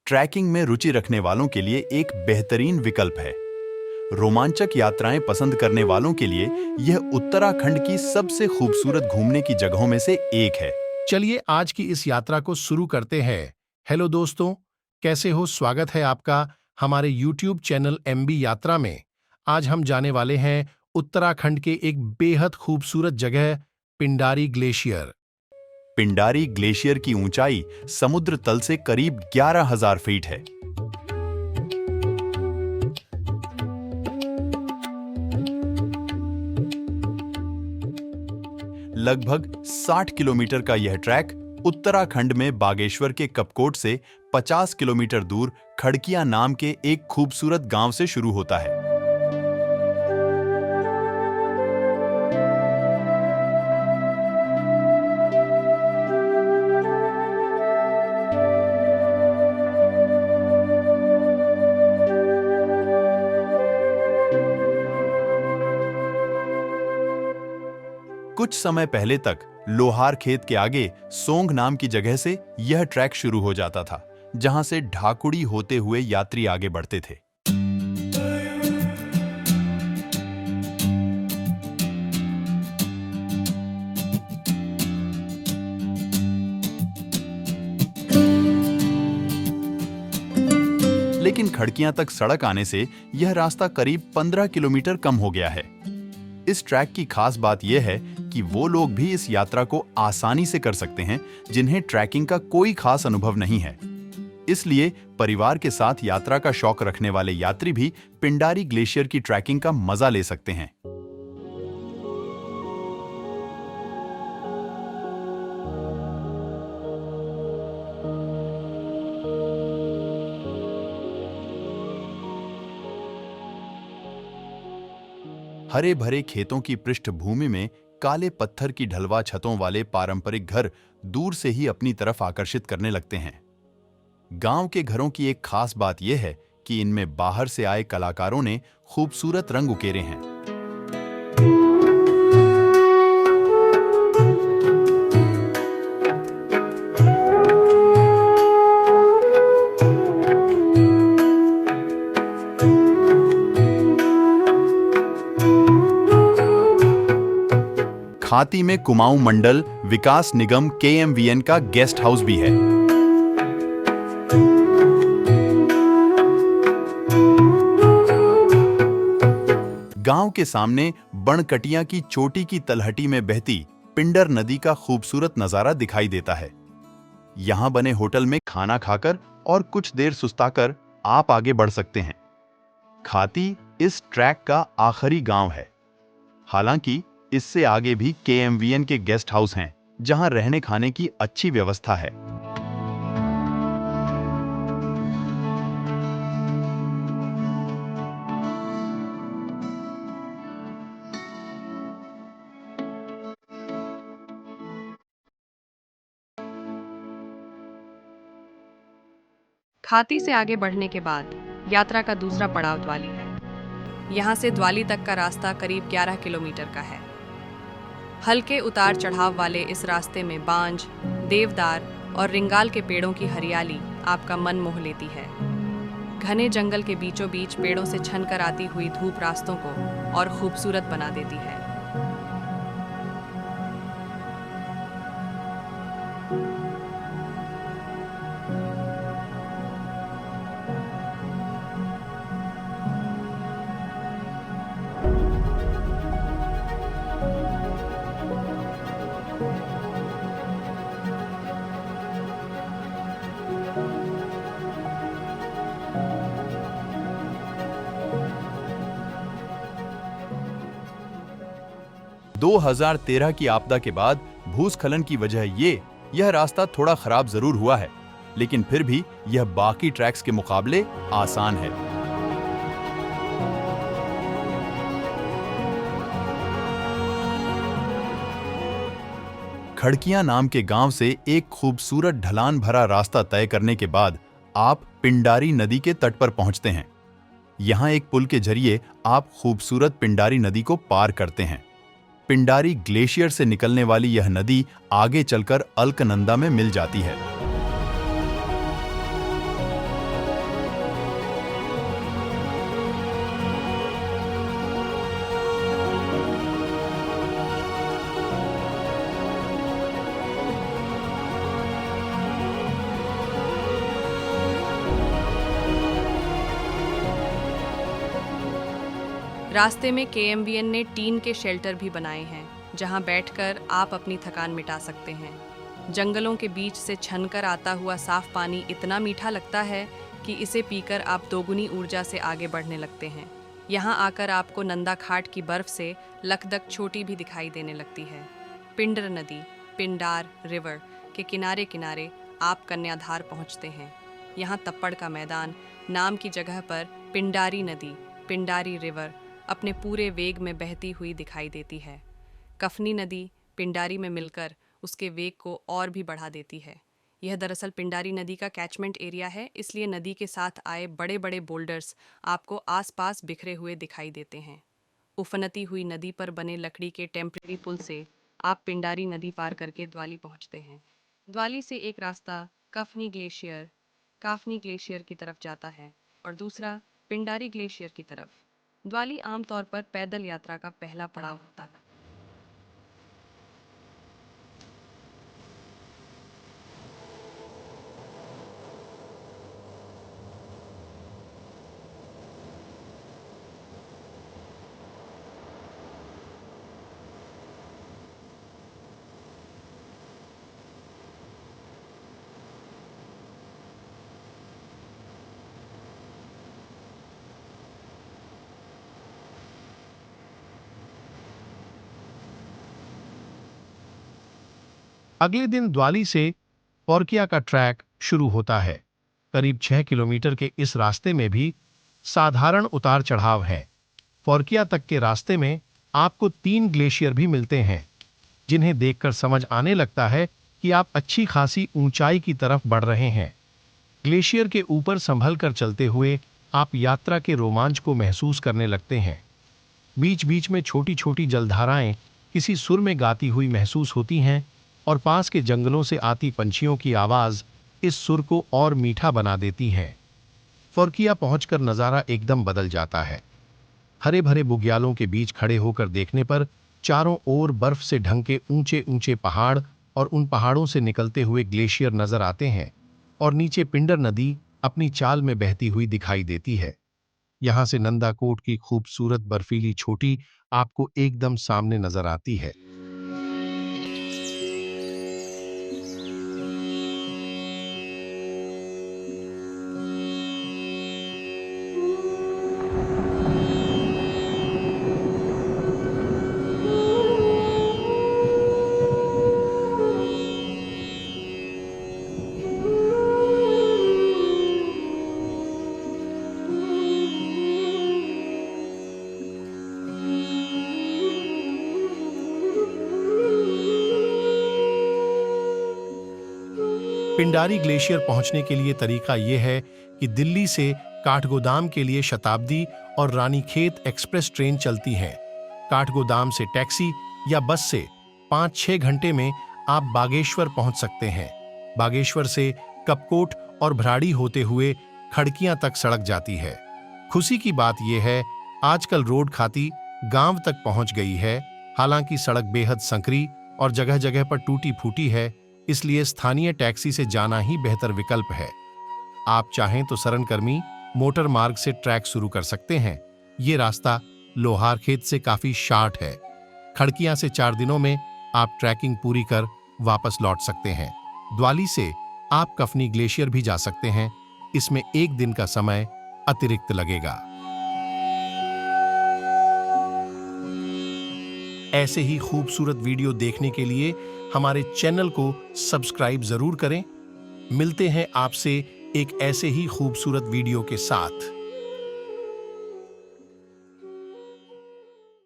Trekking में रुचि रखने वालों के लिए एक बेहतरीन विकल्प है। रोमांचक यात्राएं पसंद करने वालों के लिए यह उत्तराखंड की सबसे खूबसूरत घूमने की जगहों में से एक है। चलिए आज की इस यात्रा को शुरू करते हैं। हेलो दोस्तों, कैसे हो? स्वागत है आपका हमारे YouTube चैनल MB यात्रा में। आज हम जाने वाले हैं उत्तराखंड के एक बेहद खूबसूरत जगह पिंडारी ग्लेशियर। पिंडारी ग्लेशियर की ऊंचाई समुद्र तल से करीब 11,000 फीट है। लगभग 60 किलोमीटर का यह ट्रैक उत्तराखंड में बागेश्वर के कपकोट से 50 किलोमीटर दूर खड़किया नाम के एक खूबसूरत गांव से शुरू होता है। कुछ समय पहले तक लोहार खेत के आगे सोंग नाम की जगह से यह ट्रैक शुरू हो जाता था, जहां से ढाकुड़ी होते हुए यात्री आगे बढ़ते थे। लेकिन खड़कियां तक सड़क आने से यह रास्ता करीब 15 किलोमीटर कम हो गया है। इस ट्रैक की खास बात यह है कि वो लोग भी इस यात्रा को आसानी से कर सकते हैं जिन्हें ट्रैकिंग का कोई खास अनुभव नहीं है। इसलिए परिवार के साथ यात्रा का शौक रखने वाले यात्री भी पिंडारी ग्लेशियर की ट्रैकिंग का मजा ले सकते हैं। हरे भरे खेतों की पृष्ठभूमि में काले पत्थर की ढलवा छतों वाले पारंपरिक घर दूर से ही अपनी तरफ आकर्षित करने लगते हैं। गांव के घरों की एक खास बात यह है कि इनमें बाहर से आए कलाकारों ने खूबसूरत रंग उकेरे हैं। खाती में कुमाऊं मंडल विकास निगम KMVN का गेस्ट हाउस भी है। गांव के सामने बनकटिया की चोटी की तलहटी में बहती पिंडर नदी का खूबसूरत नजारा दिखाई देता है। यहां बने होटल में खाना खाकर और कुछ देर सुस्ताकर आप आगे बढ़ सकते हैं। खाती इस ट्रैक का आखिरी गांव है। हालांकि इससे आगे भी KMVN के गेस्ट हाउस हैं, जहां रहने खाने की अच्छी व्यवस्था है। खाती से आगे बढ़ने के बाद यात्रा का दूसरा पड़ाव द्वाली है। यहाँ से द्वाली तक का रास्ता करीब 11 किलोमीटर का है। हल्के उतार चढ़ाव वाले इस रास्ते में बांज, देवदार और रिंगाल के पेड़ों की हरियाली आपका मन मोह लेती है। घने जंगल के बीचों बीच पेड़ों से छनकर आती हुई धूप रास्तों को और खूबसूरत बना देती है। दो 2013 की आपदा के बाद भूस्खलन की वजह यह रास्ता थोड़ा खराब जरूर हुआ है, लेकिन फिर भी यह बाकी ट्रैक्स के मुकाबले आसान है। खड़किया नाम के गांव से एक खूबसूरत ढलान भरा रास्ता तय करने के बाद आप पिंडारी नदी के तट पर पहुंचते हैं। यहां एक पुल के जरिए आप खूबसूरत पिंडारी नदी को पार करते हैं। पिंडारी ग्लेशियर से निकलने वाली यह नदी आगे चलकर अलकनंदा में मिल जाती है। रास्ते में केएमवीएन ने टीन के शेल्टर भी बनाए हैं, जहां बैठकर आप अपनी थकान मिटा सकते हैं। जंगलों के बीच से छनकर आता हुआ साफ पानी इतना मीठा लगता है कि इसे पीकर आप दोगुनी ऊर्जा से आगे बढ़ने लगते हैं। यहाँ आकर आपको नंदा घाट की बर्फ से लकदक छोटी भी दिखाई देने लगती है। पिंडर नदी, पिंडार रिवर के किनारे किनारे आप कन्याधार पहुँचते हैं। यहाँ तप्पड़ का मैदान नाम की जगह पर पिंडारी नदी, पिंडारी रिवर अपने पूरे वेग में बहती हुई दिखाई देती है। कफनी नदी पिंडारी में मिलकर उसके वेग को और भी बढ़ा देती है। यह दरअसल पिंडारी नदी का कैचमेंट एरिया है, इसलिए नदी के साथ आए बड़े बड़े बोल्डर्स आपको आसपास बिखरे हुए दिखाई देते हैं। उफनती हुई नदी पर बने लकड़ी के टेम्परेरी पुल से आप पिंडारी नदी पार करके द्वाली पहुंचते हैं। द्वाली से एक रास्ता काफनी ग्लेशियर की तरफ जाता है और दूसरा पिंडारी ग्लेशियर की तरफ। द्वाली आमतौर पर पैदल यात्रा का पहला पड़ाव होता है। अगले दिन द्वाली से पौरकिया का ट्रैक शुरू होता है। करीब 6 किलोमीटर के इस रास्ते में भी साधारण उतार चढ़ाव है। पौरकिया तक के रास्ते में आपको 3 ग्लेशियर भी मिलते हैं, जिन्हें देखकर समझ आने लगता है कि आप अच्छी खासी ऊंचाई की तरफ बढ़ रहे हैं। ग्लेशियर के ऊपर संभल कर चलते हुए आप यात्रा के रोमांच को महसूस करने लगते हैं। बीच बीच में छोटी छोटी जलधाराएं किसी सुर में गाती हुई महसूस होती हैं और पास के जंगलों से आती पंछियों की आवाज इस सुर को और मीठा बना देती है। पौरकिया पहुंचकर नजारा एकदम बदल जाता है। हरे भरे बुग्यालों के बीच खड़े होकर देखने पर चारों ओर बर्फ से ढंके ऊंचे ऊंचे पहाड़ और उन पहाड़ों से निकलते हुए ग्लेशियर नजर आते हैं और नीचे पिंडर नदी अपनी चाल में बहती हुई दिखाई देती है। यहां से नंदाकोट की खूबसूरत बर्फीली चोटी आपको एकदम सामने नजर आती है। पिंडारी ग्लेशियर पहुंचने के लिए तरीका यह है कि दिल्ली से काठगोदाम के लिए शताब्दी और रानीखेत एक्सप्रेस ट्रेन चलती हैं। काठगोदाम से टैक्सी या बस से 5-6 घंटे में आप बागेश्वर पहुंच सकते हैं। बागेश्वर से कपकोट और भराड़ी होते हुए खड़कियां तक सड़क जाती है। खुशी की बात यह है, आजकल रोड खाती गांव तक पहुंच गई है। हालांकि सड़क बेहद संकरी और जगह जगह पर टूटी फूटी है, इसलिए स्थानीय टैक्सी से जाना ही बेहतर विकल्प है। आप चाहें तो सरनकर्मी मोटर मार्ग से ट्रैक शुरू कर सकते हैं। ये रास्ता लोहार खेत से काफी शार्ट है। खड़कियां से 4 दिनों में आप ट्रैकिंग पूरी कर वापस लौट सकते हैं। द्वाली से आप कफनी ग्लेशियर भी जा सकते हैं। इसमें 1 दिन का समय अतिरिक्त लगेगा। ऐसे ही खूबसूरत वीडियो देखने के लिए हमारे चैनल को सब्सक्राइब जरूर करें। मिलते हैं आपसे एक ऐसे ही खूबसूरत वीडियो के साथ।